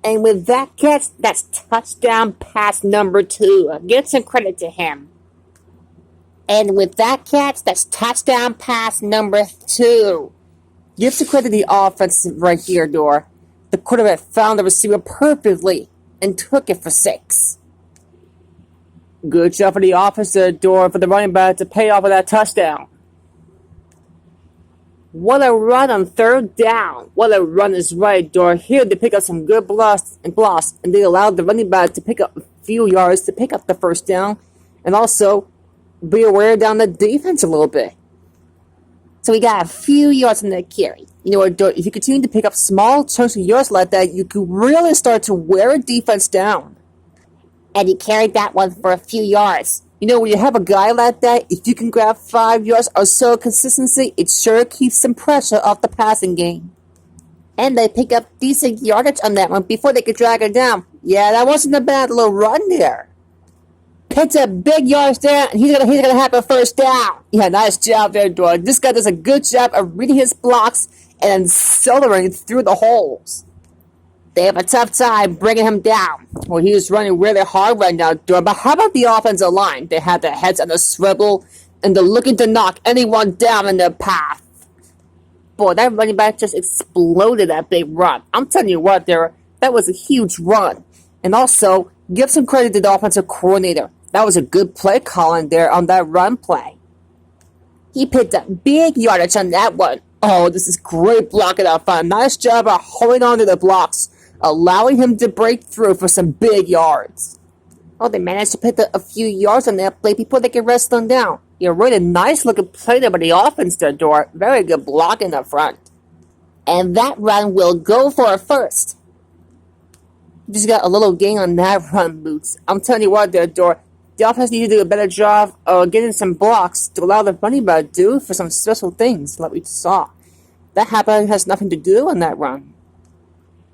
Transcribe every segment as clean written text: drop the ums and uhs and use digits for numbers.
And with that catch, that's touchdown pass number 2. Give some credit to him. And with that catch, that's touchdown pass number 2. Give some credit to the offense right here, Dora. The quarterback found the receiver perfectly and took it for 6. Good job for the offense, Dora, for the running back to pay off with that touchdown. What a run on 3rd down. What a run is right, Dora. Here they pick up some good blocks, and they allowed the running back to pick up a few yards to pick up the 1st down, and also be aware down the defense a little bit. So we got a few yards on that carry. You know what, Dora, if you continue to pick up small chunks of yards like that, you could really start to wear a defense down. And he carried that one for a few yards. You know, when you have a guy like that, if you can grab 5 yards or so consistency, it sure keeps some pressure off the passing game. And they pick up decent yardage on that one before they could drag it down. Yeah, that wasn't a bad little run there. Picks up big yards there, and he's gonna have a 1st down. Yeah, nice job there, Dora. This guy does a good job of reading his blocks and accelerating through the holes. They have a tough time bringing him down. Well, he was running really hard right now, Dora. But how about the offensive line? They have their heads on a swivel, and they're looking to knock anyone down in their path. Boy, that running back just exploded that big run. I'm telling you what, that was a huge run. And also, give some credit to the offensive coordinator. That was a good play calling there on that run play. He picked up big yardage on that one. Oh, this is great blocking up front. Nice job of holding on to the blocks, allowing him to break through for some big yards. Oh, they managed to pick up a few yards on that play before they could rest on down. Yeah, really nice looking play there by the offense there, Dora. Very good blocking up front. And that run will go for a 1st. Just got a little gain on that run, Boots. I'm telling you what there, Dora. The offense needs to do a better job of getting some blocks to allow the running back to do for some special things like we saw. That happened has nothing to do on that run.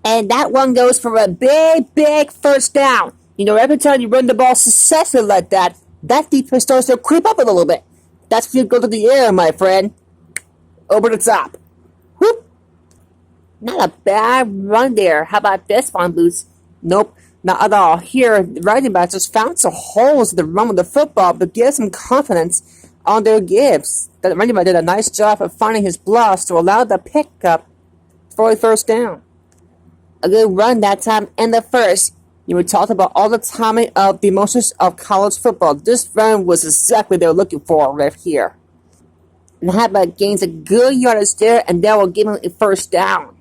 And that one goes for a big 1st down. You know, every time you run the ball successfully like that, that defense starts to creep up a little bit. That's if you go to the air, my friend. Over the top. Whoop. Not a bad run there. How about this one, Boots? Nope, not at all. Here, the running back just found some holes in the run with the football, but gives some confidence on their gives. The running back did a nice job of finding his blocks to allow the pickup for a 1st down. A good run that time in the 1st. You were talking about all the timing of the emotions of college football. This run was exactly what they were looking for right here. And how about gains a good yardage there, and that will give him a 1st down.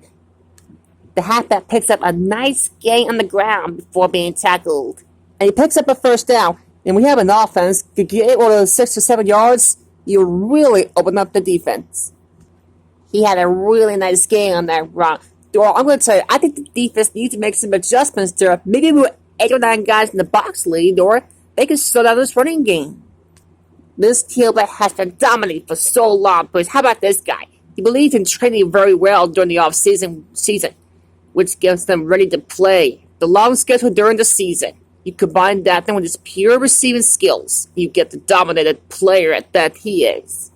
The halfback picks up a nice gain on the ground before being tackled. And he picks up a 1st down. And we have an offense to get one of those 6 to 7 yards, you really open up the defense. He had a really nice gain on that run. Well, I'm going to tell you, I think the defense needs to make some adjustments there. Maybe with 8 or 9 guys in the box lead, or they can slow down this running game. This tailback has been dominating for so long, but how about this guy? He believes in training very well during the off-season, which gets them ready to play. The long schedule during the season. You combine that then with his pure receiving skills, you get the dominated player at that he is.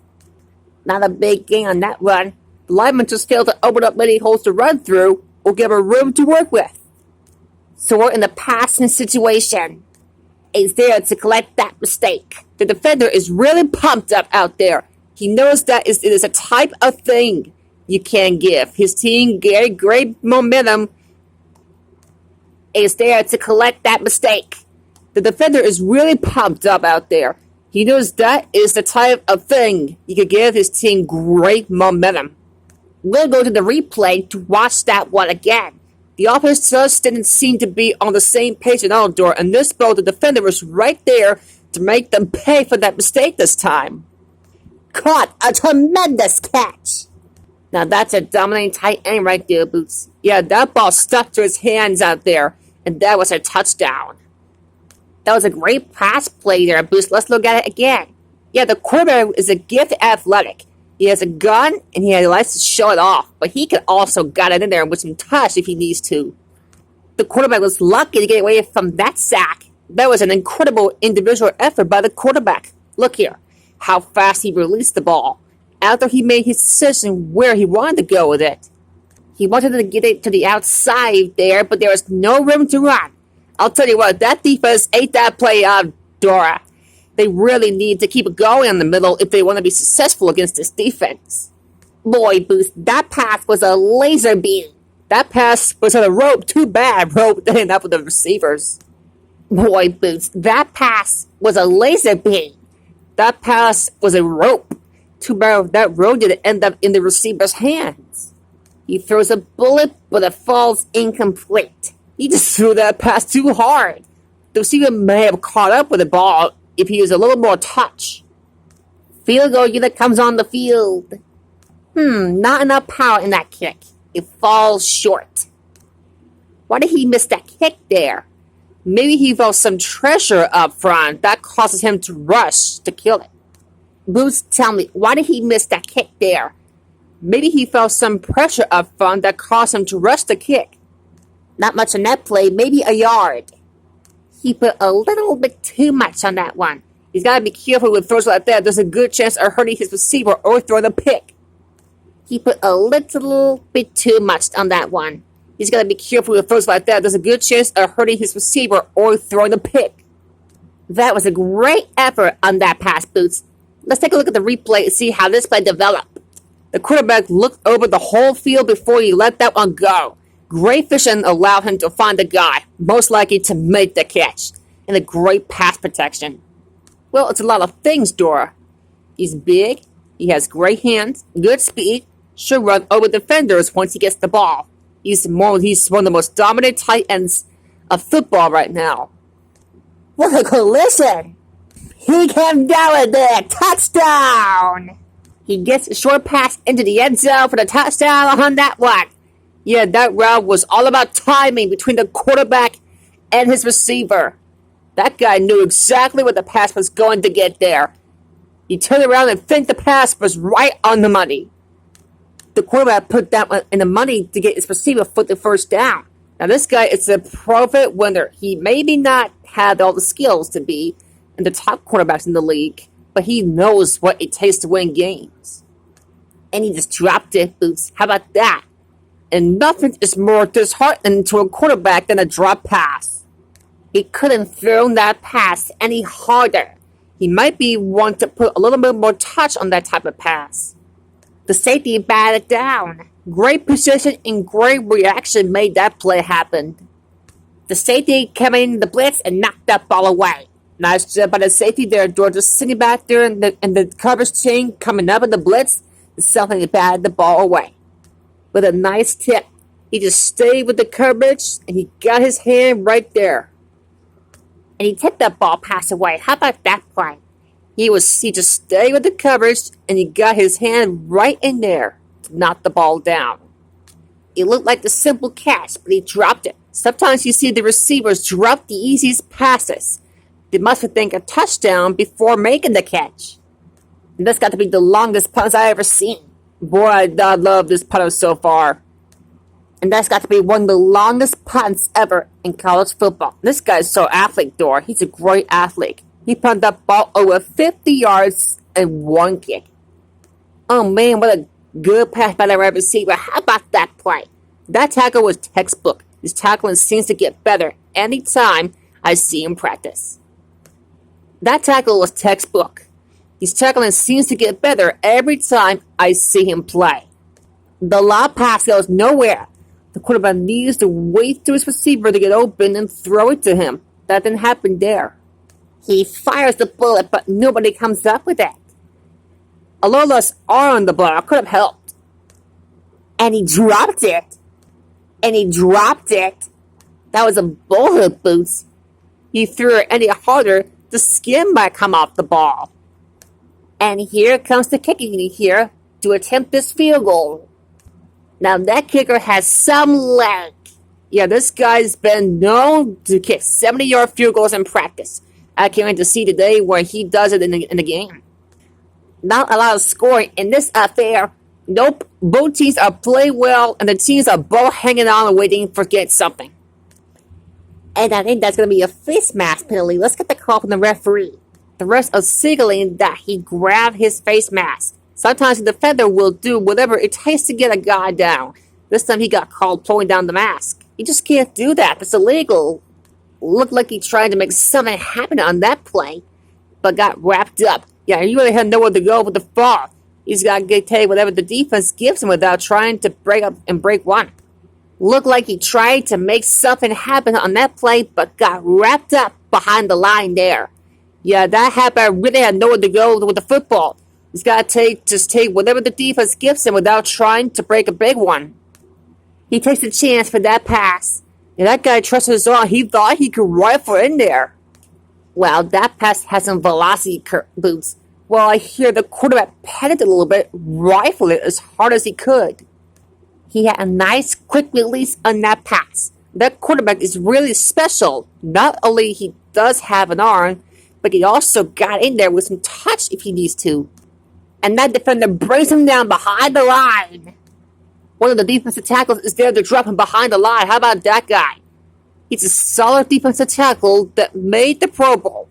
Not a big gain on that run. The lineman just failed to open up many holes to run through or give him room to work with. So we're in the passing situation. He's there to collect that mistake. The defender is really pumped up out there. He knows that it is a type of thing you can give. His team get great momentum. Is there to collect that mistake. The defender is really pumped up out there. He knows that is the type of thing you could give his team great momentum. We'll go to the replay to watch that one again. The offense just didn't seem to be on the same page at all, Dora, and this ball, the defender was right there to make them pay for that mistake this time. Caught a tremendous catch. Now that's a dominating tight end right there, Boots. Yeah, that ball stuck to his hands out there, and that was a touchdown. That was a great pass play there, Boots. Let's look at it again. Yeah, the quarterback is a gifted athletic. He has a gun, and he likes to show it off, but he can also get it in there with some touch if he needs to. The quarterback was lucky to get away from that sack. That was an incredible individual effort by the quarterback. Look here, how fast he released the ball after he made his decision where he wanted to go with it. He wanted to get it to the outside there, but there was no room to run. I'll tell you what, that defense ate that play out, Dora. They really need to keep it going in the middle if they want to be successful against this defense. Boy, Boots, that pass was a laser beam. That pass was on a rope. Too bad rope didn't up with the receivers. Boy, Boots, that pass was a laser beam. That pass was a rope. Too bad that rope didn't end up in the receiver's hands. He throws a bullet, but it falls incomplete. He just threw that pass too hard. The receiver may have caught up with the ball if he used a little more touch. Field goal unit comes on the field. Not enough power in that kick. It falls short. Why did he miss that kick there? Maybe he felt some treasure up front that causes him to rush to kill it. Boots, tell me, why did he miss that kick there? Maybe he felt some pressure up front that caused him to rush the kick. Not much on that play, maybe a yard. He put a little bit too much on that one. He's got to be careful with throws like that. There's a good chance of hurting his receiver or throwing a pick. He put a little bit too much on that one. He's got to be careful with throws like that. There's a good chance of hurting his receiver or throwing a pick. That was a great effort on that pass, Boots. Let's take a look at the replay and see how this play developed. The quarterback looked over the whole field before he let that one go. Great vision allowed him to find the guy, most likely to make the catch, and a great pass protection. Well, it's a lot of things, Dora. He's big, he has great hands, good speed, should run over defenders once he gets the ball. He's one of the most dominant tight ends of football right now. What a collision! He came down with it! Touchdown! He gets a short pass into the end zone for the touchdown on that one. Yeah, that route was all about timing between the quarterback and his receiver. That guy knew exactly what the pass was going to get there. He turned around and think the pass was right on the money. The quarterback put that one in the money to get his receiver for the first down. Now this guy is a profit winner. He maybe not had all the skills to be in the top quarterbacks in the league, but he knows what it takes to win games. And he just dropped it, Boots. How about that? And nothing is more disheartening to a quarterback than a drop pass. He couldn't throw that pass any harder. He might be want to put a little bit more touch on that type of pass. The safety batted down. Great position and great reaction made that play happen. The safety came in the blitz and knocked that ball away. Nice job by the safety there, Georgia, sitting back there and the coverage team coming up in the blitz. Something batted the ball away. With a nice tip, he just stayed with the coverage and he got his hand right there. And he tipped that ball pass away. How about that play? He just stayed with the coverage and he got his hand right in there to knock the ball down. It looked like the simple catch, but he dropped it. Sometimes you see the receivers drop the easiest passes. They must think a touchdown before making the catch. And that's got to be the longest punt I ever seen. Boy, I love this punter so far. And that's got to be one of the longest punts ever in college football. This guy's so athletic, Dora. He's a great athlete. He punted that ball over 50 yards in one kick. Oh man, what a good pass by the wide receiver. How about that play? That tackle was textbook. His tackling seems to get better anytime I see him practice. That tackle was textbook. His tackling seems to get better every time I see him play. The lob pass goes nowhere. The quarterback needs to wait to his receiver to get open and throw it to him. That didn't happen there. He fires the bullet, but nobody comes up with it. A little less R on the block could have helped. And he dropped it. That was a bullet, Boots. He threw it any harder, the skin might come off the ball. And here comes the kicking here to attempt this field goal. Now that kicker has some leg. Yeah, this guy's been known to kick 70-yard field goals in practice. I can't wait to see the day where he does it in the game. Not a lot of scoring in this affair. Nope, both teams are playing well, and the teams are both hanging on and waiting for get something. And I think that's going to be a face mask penalty. Let's get the call from the referee. The rest are signaling that he grabbed his face mask. Sometimes the defender will do whatever it takes to get a guy down. This time he got called pulling down the mask. You just can't do that. That's illegal. Looked like he tried to make something happen on that play, but got wrapped up. Yeah, he really had nowhere to go with the ball. He's got to take whatever the defense gives him without trying to break up and break one. Looked like he tried to make something happen on that play, but got wrapped up behind the line there. Yeah, that happened. Really had nowhere to go with the football. He's got to take whatever the defense gives him without trying to break a big one. He takes a chance for that pass. And that guy trusted his arm. He thought he could rifle in there. Well, that pass has some velocity boots. Well, I hear the quarterback panicked a little bit, rifled it as hard as he could. He had a nice quick release on that pass. That quarterback is really special. Not only he does have an arm, but he also got in there with some touch if he needs to. And that defender brings him down behind the line. One of the defensive tackles is there to drop him behind the line. How about that guy? He's a solid defensive tackle that made the Pro Bowl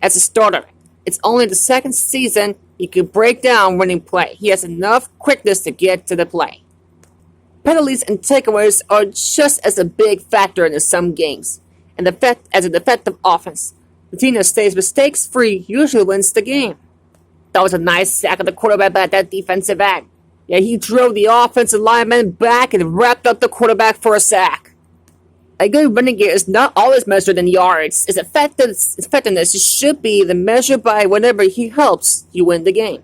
as a starter. It's only the second season he could break down running play. He has enough quickness to get to the play. Penalties and takeaways are just as a big factor in some games. And as an effective offense, the team that stays mistakes-free usually wins the game. That was a nice sack of the quarterback by that defensive end. Yeah, he drove the offensive lineman back and wrapped up the quarterback for a sack. A good running game is not always measured in yards. Its effectiveness should be the measure by whenever he helps you win the game.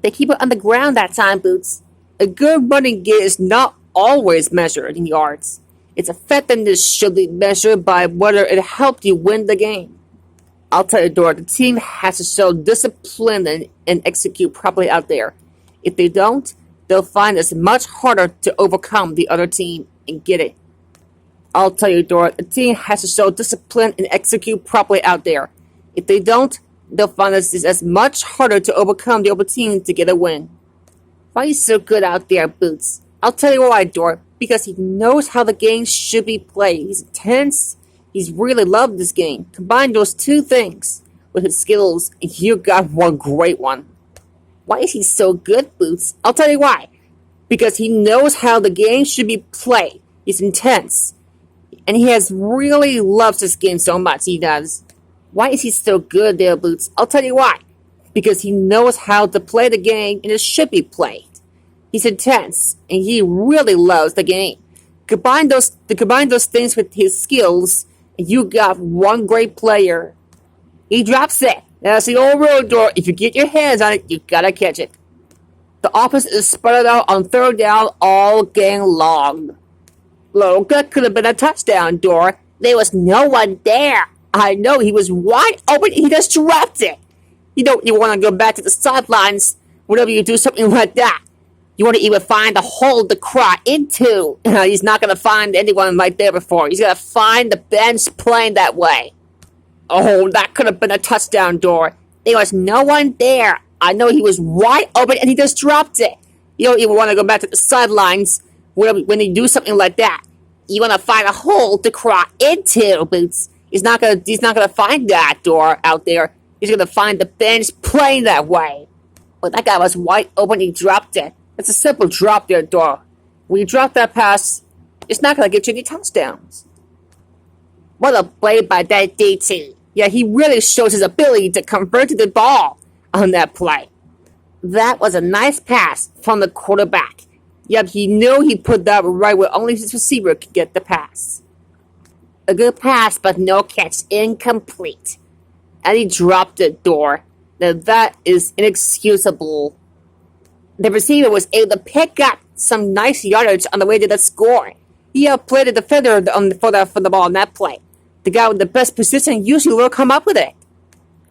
They keep it on the ground that time, Boots. A good running game is not always measured in yards. Its effectiveness should be measured by whether it helped you win the game. I'll tell you, Dora, the team has to show discipline and execute properly out there. If they don't, they'll find it's much harder to overcome the other team and get it. I'll tell you, Dora, the team has to show discipline and execute properly out there. If they don't, they'll find it's as much harder to overcome the other team to get a win. Why are you so good out there, Boots? I'll tell you why, Dora. Because he knows how the game should be played. He's intense. He's really loved this game. Combine those two things with his skills, and you got one great one. Why is he so good, Boots? I'll tell you why. Because he knows how the game should be played. He's intense. And he has really loves this game so much, he does. Why is he so good there, Boots? I'll tell you why. Because he knows how to play the game, and it should be played. He's intense, and he really loves the game. Combine those things with his skills, and you got one great player. He drops it. That's the old rule, Dora. If you get your hands on it, you gotta catch it. The offense is spread out on third down all game long. Look, that could have been a touchdown, Dora. There was no one there. I know, he was wide open. He just dropped it. You don't even want to go back to the sidelines whenever you do something like that. You want to even find a hole to crawl into. He's not going to find anyone right there before. He's going to find the bench playing that way. Oh, that could have been a touchdown, Dora. There was no one there. I know, he was wide open and he just dropped it. You don't even want to go back to the sidelines when you do something like that. You want to find a hole to crawl into, Boots. He's not gonna find that, Dora, out there. He's gonna find the bench playing that way. But that guy was wide open. He dropped it. It's a simple drop there, Dora. When you drop that pass, it's not gonna get you any touchdowns. What a play by that DT. Yeah, he really shows his ability to convert to the ball on that play. That was a nice pass from the quarterback. Yep, he knew he put that right where only his receiver could get the pass. A good pass, but no catch. Incomplete. And he dropped it, Dora. Now that is inexcusable. The receiver was able to pick up some nice yardage on the way to the score. He outplayed the defender for the ball on that play. The guy with the best position usually will come up with it.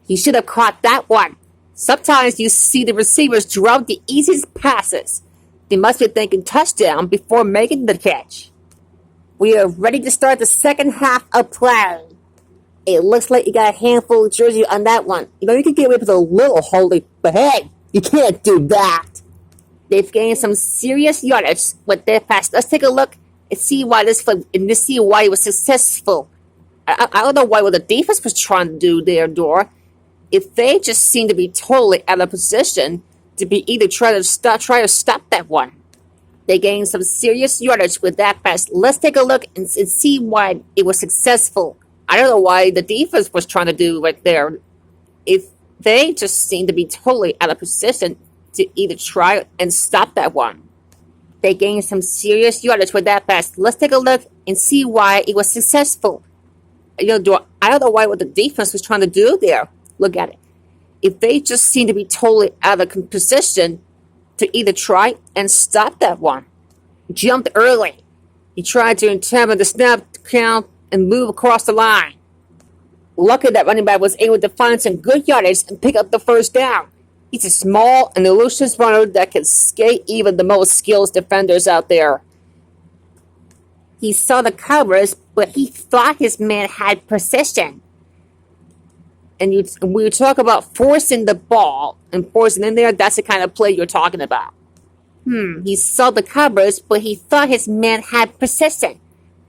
He should have caught that one. Sometimes you see the receivers drop the easiest passes. They must be thinking touchdown before making the catch. We are ready to start the second half of play. It looks like you got a handful of jersey on that one. You know, you could get away with a little holding, but hey, you can't do that. They've gained some serious yardage with their pass. Let's take a look and see why it was successful. I don't know what the defense was trying to do there, Dora. If they just seem to be totally out of position to be either try to stop that one. They gained some serious yardage with that pass. Let's take a look and see why it was successful. I don't know why the defense was trying to do right there. If they just seemed to be totally out of position to either try and stop that one. They gained some serious yardage with that pass. Let's take a look and see why it was successful. I don't know what the defense was trying to do there. Look at it. If they just seem to be totally out of position to either try and stop that one. Jumped early. He tried to intimidate the snap count and move across the line. Lucky that running back was able to find some good yardage and pick up the first down. He's a small and elusive runner that can skate even the most skilled defenders out there. He saw the covers, but he thought his man had precision. And when you talk about forcing the ball and forcing in there, that's the kind of play you're talking about. He saw the covers, but he thought his man had precision.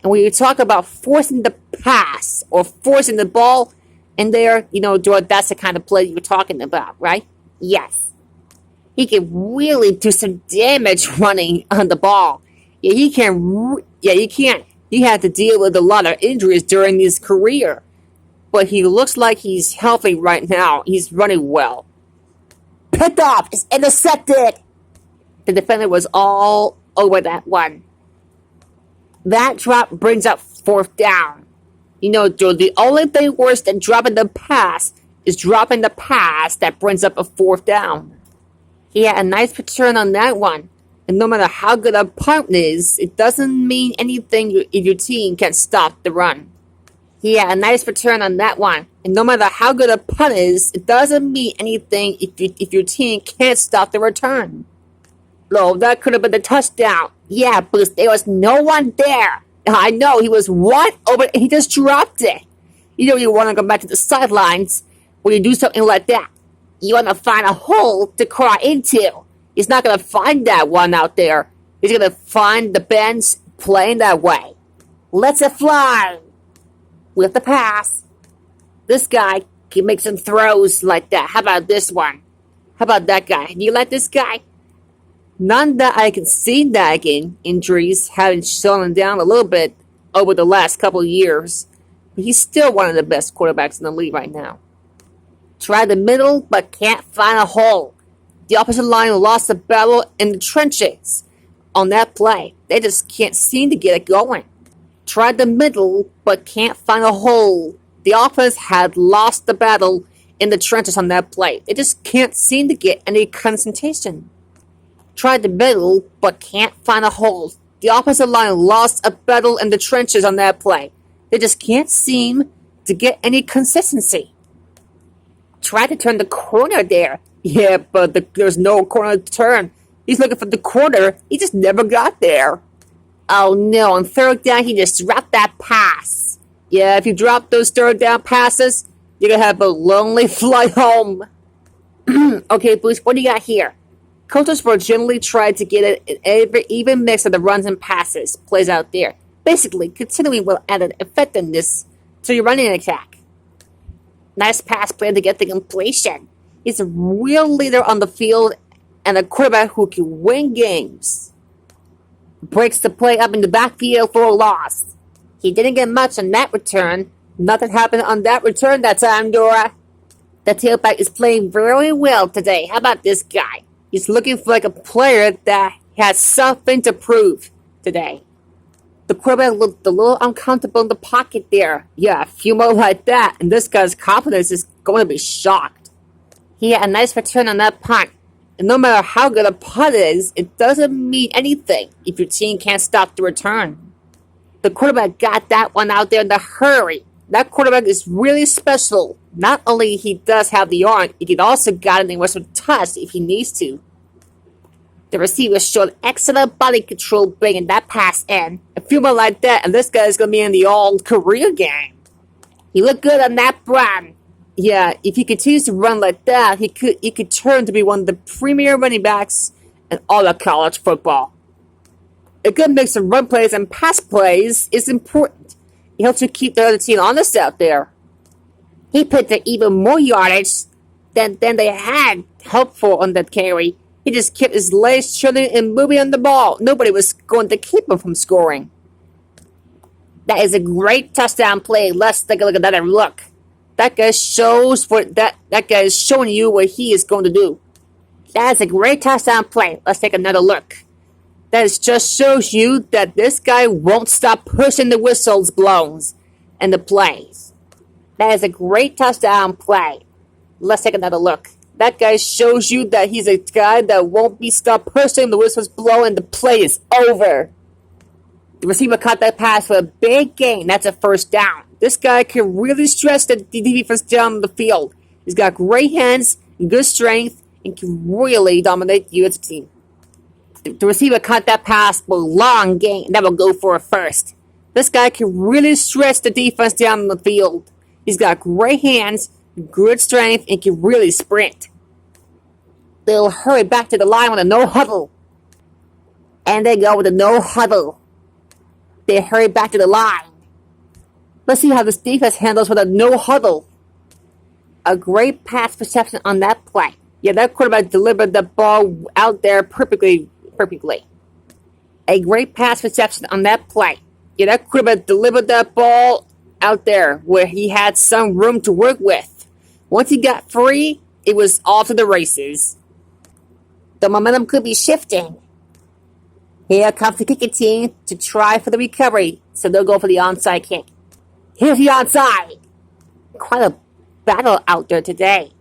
And when you talk about forcing the pass or forcing the ball in there, that's the kind of play you're talking about, right? Yes. He can really do some damage running on the ball. Yeah, he can. He had to deal with a lot of injuries during his career. But he looks like he's healthy right now. He's running well. Picked off. It's intercepted. The defender was all over that one. That drop brings up fourth down. Joe, the only thing worse than dropping the pass is dropping the pass that brings up a fourth down. He had a nice return on that one. And no matter how good a punt is, it doesn't mean anything if your team can stop the run. He had a nice return on that one. And no matter how good a punt is, it doesn't mean anything if your team can't stop the return. No, that could have been the touchdown. Yeah, Bruce, there was no one there. I know, he was wide open. He just dropped it. You want to go back to the sidelines when you do something like that. You want to find a hole to crawl into. He's not going to find that one out there. He's going to find the bench playing that way. Let's it fly. With the pass. This guy can make some throws like that. How about this one? How about that guy? Do you like this guy? None that I can see nagging injuries having slowed down a little bit over the last couple of years. But he's still one of the best quarterbacks in the league right now. Tried the middle, but can't find a hole. The opposite line lost the battle in the trenches on that play. They just can't seem to get it going. Tried the middle, but can't find a hole. The offense had lost the battle in the trenches on that play. They just can't seem to get any concentration. Tried the middle, but can't find a hole. The offensive line lost a battle in the trenches on that play. They just can't seem to get any consistency. Tried to turn the corner there. Yeah, but there's no corner to turn. He's looking for the corner. He just never got there. Oh no, on third down, he just dropped that pass. Yeah, if you drop those third down passes, you're going to have a lonely flight home. Okay, Bruce, what do you got here? Coaches will generally try to get an even mix of the runs and passes plays out there. Basically, continuing will add an effectiveness to your running attack. Nice pass play to get the completion. He's a real leader on the field and a quarterback who can win games. Breaks the play up in the backfield for a loss. He didn't get much on that return. Nothing happened on that return that time, Dora. The tailback is playing very well today. How about this guy? He's looking for like a player that has something to prove today. The quarterback looked a little uncomfortable in the pocket there. Yeah, a few more like that, and this guy's confidence is going to be shocked. He had a nice return on that punt. And no matter how good a punt is, it doesn't mean anything if your team can't stop the return. The quarterback got that one out there in a hurry. That quarterback is really special. Not only he does have the arm, he can also get it in with some touch if he needs to. The receiver showed excellent body control bringing that pass in. A few more like that, and this guy's going to be in the all-career game. He looked good on that run. Yeah, if he continues to run like that, he could turn to be one of the premier running backs in all of college football. A good mix of run plays and pass plays is important. It helps you keep the other team honest out there. He picked up even more yardage than they had hoped for on that carry. He just kept his legs trailing and moving on the ball. Nobody was going to keep him from scoring. That is a great touchdown play. Let's take a look at that and look. That guy shows what that guy is showing you what he is going to do. That is a great touchdown play. Let's take another look. That just shows you that this guy won't stop pushing the whistles blows and the plays. That is a great touchdown play. Let's take another look. That guy shows you that he's a guy that won't be stopped pushing the whistles blowing. The play is over. The receiver caught that pass for a big gain. That's a first down. This guy can really stretch the defense down the field. He's got great hands, good strength, and can really dominate you as a team. The receiver caught that pass for a long gain. That will go for a first. This guy can really stretch the defense down the field. He's got great hands, good strength, and can really sprint. They'll hurry back to the line with a no huddle. And they go with a no huddle. They hurry back to the line. Let's see how this defense handles with a no huddle. A great pass reception on that play. Yeah, that quarterback delivered the ball out there perfectly. A great pass reception on that play. Yeah, that quarterback delivered that ball out there where he had some room to work with. Once he got free, it was off to the races. The momentum could be shifting. Here comes the kicking team to try for the recovery, so they'll go for the onside kick. Here's the onside. Quite a battle out there today.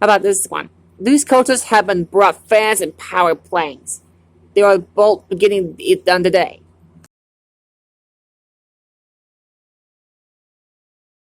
How about this one? These coaches have been brought fans and power plays. They are both getting it done today.